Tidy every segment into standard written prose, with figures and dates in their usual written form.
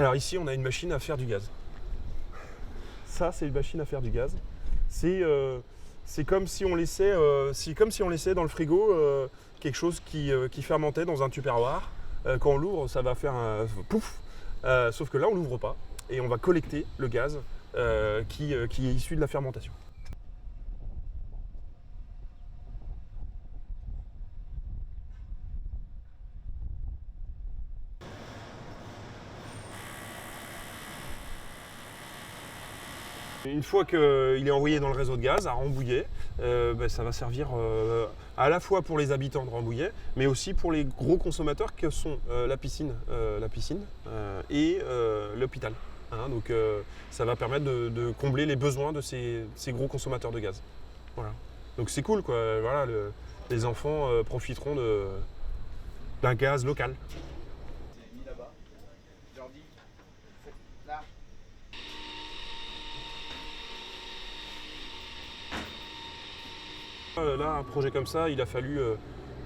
Alors ici, on a une machine à faire du gaz. Ça, c'est une machine à faire du gaz. C'est comme si on laissait, dans le frigo quelque chose qui fermentait dans un tupperware. Quand on l'ouvre, ça va faire un pouf. Sauf que là, on l'ouvre pas et on va collecter le gaz qui est issu de la fermentation. Une fois qu'il est envoyé dans le réseau de gaz à Rambouillet, ça va servir à la fois pour les habitants de Rambouillet, mais aussi pour les gros consommateurs que sont la piscine et l'hôpital. Donc ça va permettre de combler les besoins de ces gros consommateurs de gaz. Voilà. Donc c'est cool, quoi. Voilà, les enfants profiteront d'un gaz local. C'est mis là-bas. Je leur dis, là. Là, un projet comme ça, il a fallu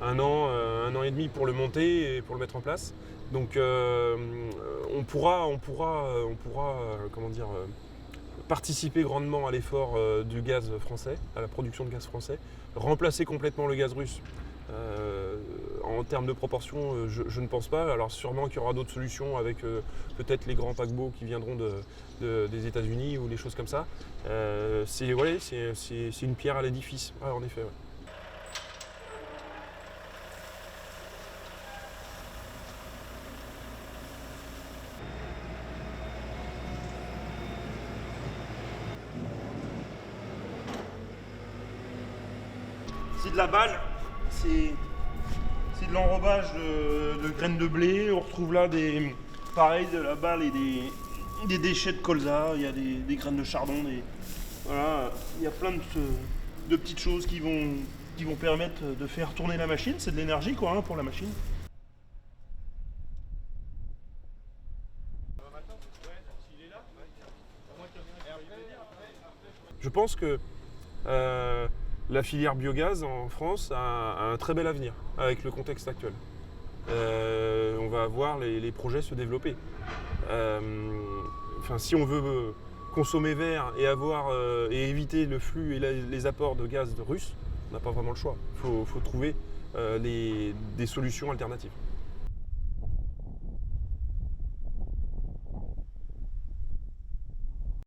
un an et demi pour le monter et pour le mettre en place. Donc on pourra participer grandement à l'effort du gaz français, à la production de gaz français, remplacer complètement le gaz russe. En termes de proportion, je ne pense pas. Alors sûrement qu'il y aura d'autres solutions avec peut-être les grands paquebots qui viendront des États-Unis ou des choses comme ça. C'est une pierre à l'édifice, ouais, en effet. Ouais. C'est de la balle, c'est de l'enrobage de graines de blé. On retrouve là pareil, de la balle et des déchets de colza, il y a des graines de chardon, voilà, il y a plein de petites choses qui vont permettre de faire tourner la machine. C'est de l'énergie quoi, pour la machine. Je pense que la filière biogaz en France a un très bel avenir avec le contexte actuel. On va voir les projets se développer. Si on veut consommer vert et éviter le flux et les apports de gaz russe, on n'a pas vraiment le choix. Il faut trouver des solutions alternatives.